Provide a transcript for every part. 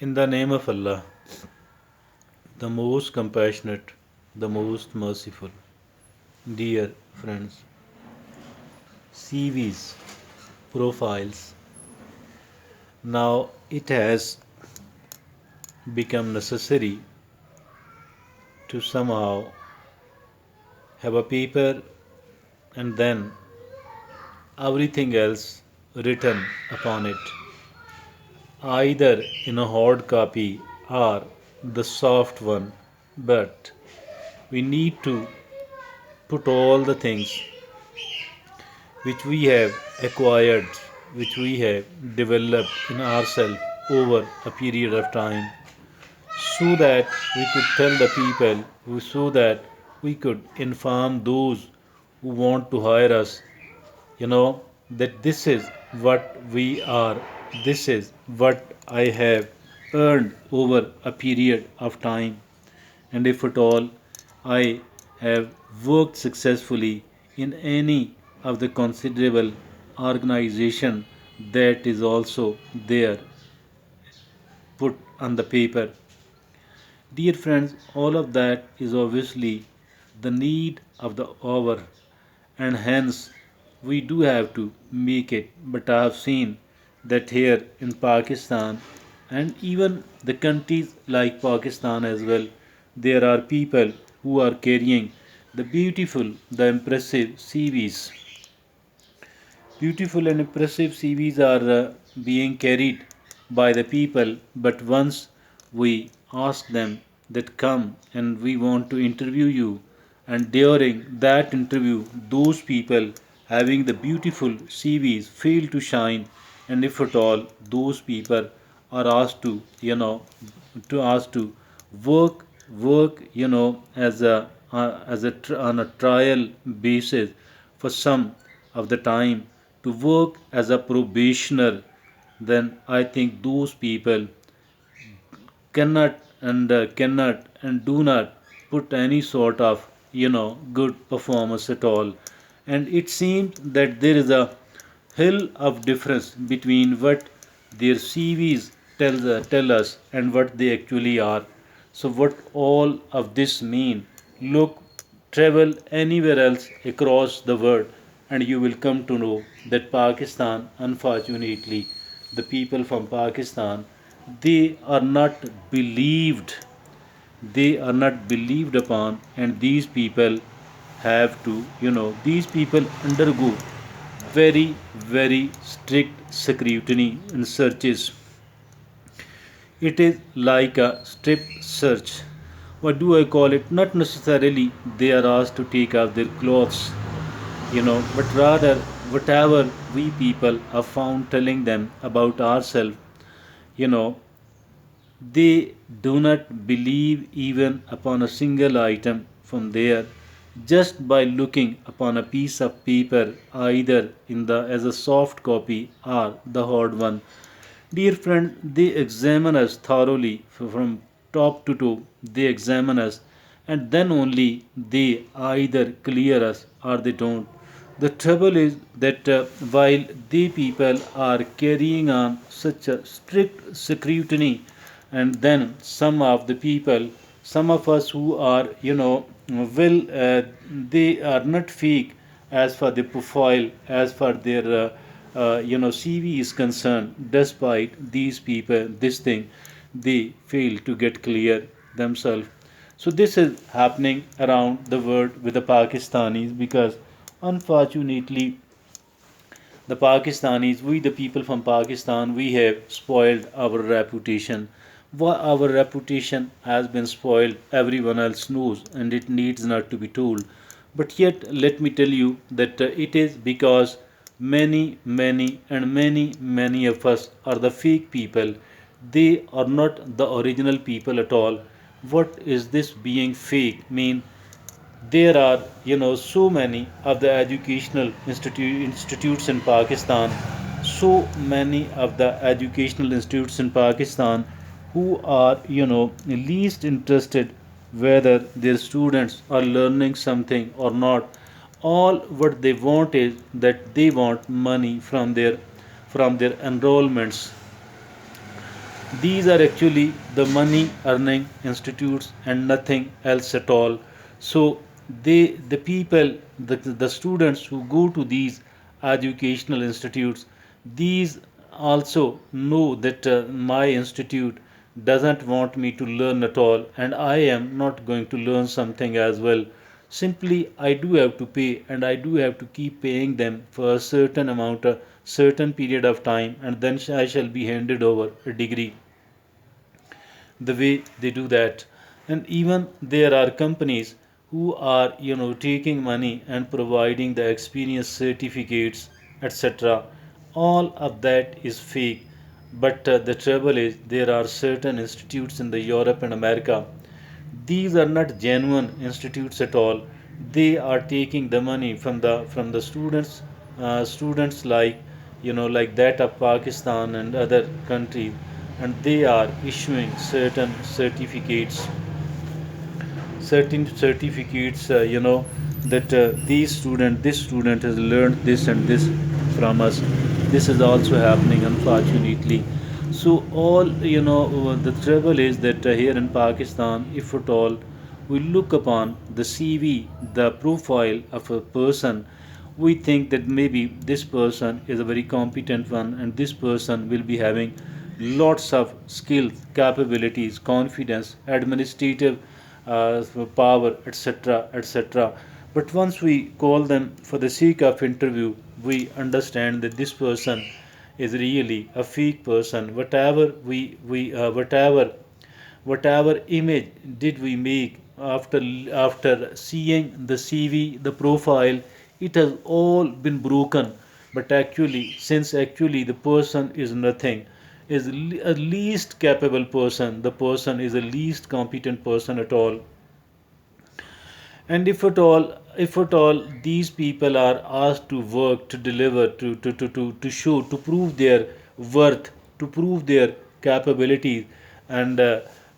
In the name of Allah, the most compassionate, the most merciful. Dear friends, CVs, profiles. Now it has become necessary to somehow have a paper and then everything else written upon it, either in a hard copy or the soft one. But we need to put all the things which we have acquired, which we have developed in ourselves over a period of time, so that we could tell the people, so that we could inform those who want to hire us, that this is what we are, this is what I have earned over a period of time, and if at all I have worked successfully in any of the considerable organization that is also there put on the paper. Dear friends, all of that is obviously the need of the hour, and hence we do have to make it. But I have seen that here in Pakistan and even the countries like Pakistan as well, there are people who are carrying the beautiful, the impressive CVs. Beautiful and impressive CVs are being carried by the people, but once we ask them that come and we want to interview you, and during that interview, those people having the beautiful CVs fail to shine, and if at all, those people are asked to, asked to work, as on a trial basis for some of the time to work as a probationer, then I think those people cannot and do not put any sort of good performance at all. And it seems that there is a hill of difference between what their CVs tell us and what they actually are. So what all of this mean? Look, travel anywhere else across the world and you will come to know that Pakistan, unfortunately, the people from Pakistan, they are not believed, they are not believed upon, and these people have to, these people undergo very very strict scrutiny and searches. It is like a strip search. What do I call it? Not necessarily they are asked to take off their clothes, but rather whatever we people are found telling them about ourselves, you know they do not believe even upon a single item from there, just by looking upon a piece of paper, either in the as a soft copy or the hard one. Dear friend, they examine us thoroughly from top to toe. They examine us, and then only they either clear us or they don't. The trouble is that while they people are carrying on such a strict scrutiny, and then some of the people, some of us who are, they are not fake as for the profile, as for their CV is concerned. Despite these people, this thing, they fail to get clear themselves. So this is happening around the world with the Pakistanis, because unfortunately the Pakistanis, we the people from Pakistan, we have spoiled our reputation. Why our reputation has been spoiled, everyone else knows, and it needs not to be told. But yet, let me tell you that it is because many of us are the fake people. They are not the original people at all. What is this being fake mean? There are, so many of the educational institutes in Pakistan, so many of the educational institutes in Pakistan who are, least interested whether their students are learning something or not. All what they want is that they want money from their enrollments. These are actually the money earning institutes and nothing else at all. So the people, the students who go to these educational institutes, these also know that my institute doesn't want me to learn at all, and I am not going to learn something as well. Simply I do have to pay, and I do have to keep paying them for a certain amount, a certain period of time, and then I shall be handed over a degree. The way they do that. And even there are companies who are taking money and providing the experience certificates, etc. All of that is fake. But the trouble is, there are certain institutes in the Europe and America. These are not genuine institutes at all. They are taking the money from the students, students like like that of Pakistan and other countries, and they are issuing certain certificates, that this student has learned this and this from us. This is also happening, unfortunately. So all the trouble is that here in Pakistan, if at all we look upon the CV, the profile of a person, we think that maybe this person is a very competent one, and this person will be having lots of skills, capabilities, confidence, administrative power, etc., etc. But once we call them for the sake of interview, we understand that this person is really a fake person. Whatever image did we make after seeing the CV, the profile, it has all been broken. But actually, since actually the person is nothing, is a least capable person, the person is a least competent person at all. And if at all these people are asked to work, to deliver, to show, to prove their worth, to prove their capabilities, and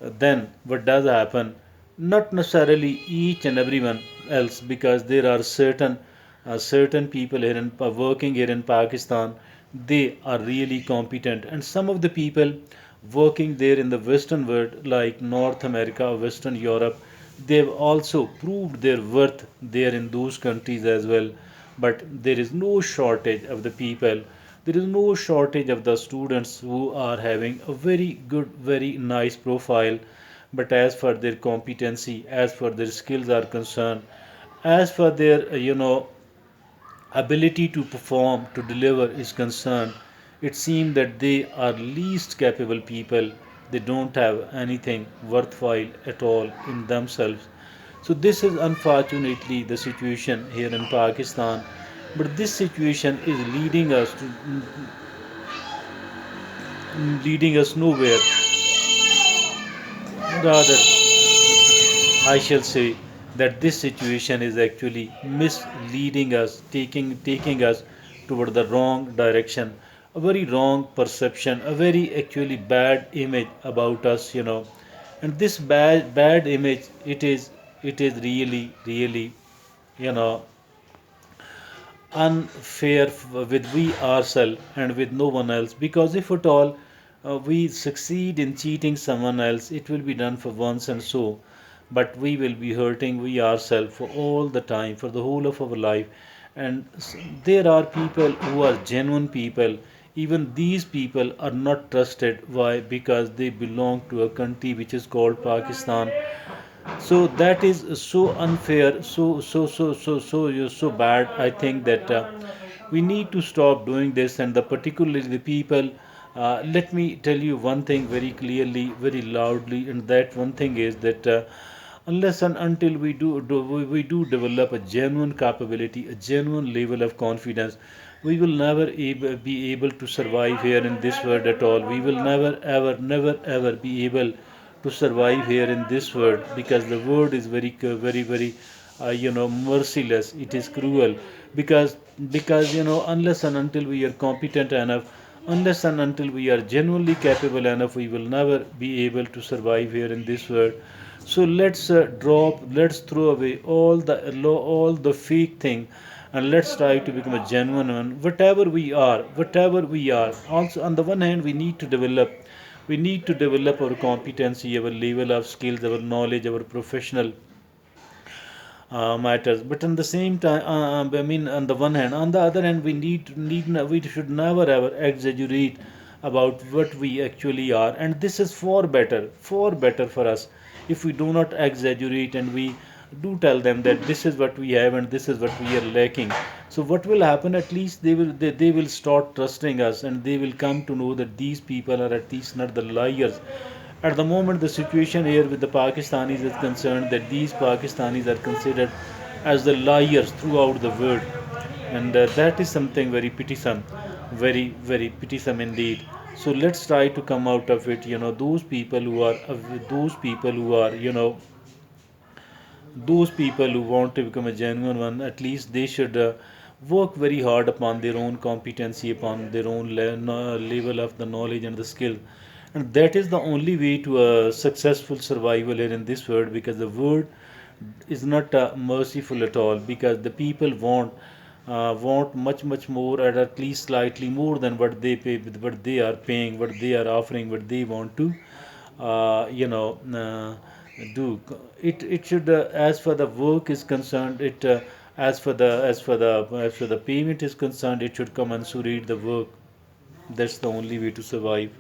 then what does happen? Not necessarily each and everyone else, because there are certain people here working here in Pakistan. They are really competent, and some of the people working there in the Western world, like North America, Western Europe, they've also proved their worth there in those countries as well. But there is no shortage of the people. There is no shortage of the students who are having a very good, very nice profile. But as for their competency, as for their skills are concerned, as for their ability to perform, to deliver is concerned, it seems that they are least capable people. They don't have anything worthwhile at all in themselves. So this is unfortunately the situation here in Pakistan. But this situation is leading us nowhere. Rather, I shall say that this situation is actually misleading us, taking us toward the wrong direction, a very wrong perception, a very actually bad image about us. And this bad image, it is really you know unfair with we ourselves and with no one else, because if at all we succeed in cheating someone else, it will be done for once and so, but we will be hurting we ourselves for all the time, for the whole of our life. And there are people who are genuine people. Even these people are not trusted. Why? Because they belong to a country which is called Pakistan. So that is so unfair, so bad. I think that we need to stop doing this, and particularly the people. Let me tell you one thing very clearly, very loudly, and that one thing is that unless and until we do develop a genuine capability, a genuine level of confidence, we will never be able to survive here in this world at all. We will never be able to survive here in this world, because the world is very merciless. It is cruel, because unless and until we are competent enough, unless and until we are genuinely capable enough, we will never be able to survive here in this world. So let's throw away all the fake thing, and let's try to become a genuine one. Whatever we are. Also, on the one hand, we need to develop. We need to develop our competency, our level of skills, our knowledge, our professional matters. But on the same time, I mean, on the one hand, on the other hand, we should never ever exaggerate about what we actually are, and this is far better for us if we do not exaggerate and we do tell them that this is what we have and this is what we are lacking. So what will happen? At least they will start trusting us, and they will come to know that these people are at least not the liars. At the moment, the situation here with the Pakistanis is concerned that these Pakistanis are considered as the liars throughout the world, and that is something very pitiful, very pitiful indeed. So let's try to come out of it. Those people who are, those people who want to become a genuine one, at least they should work very hard upon their own competency, upon their own level of the knowledge and the skill. And that is the only way to a successful survival here in this world, because the world is not merciful at all, because the people want much more, or at least slightly more than what they pay, with what they are paying, what they are offering, what they want to uh, you know uh, do. It should, as for the work is concerned, it as for the payment is concerned, it should commensurate the work. That's the only way to survive.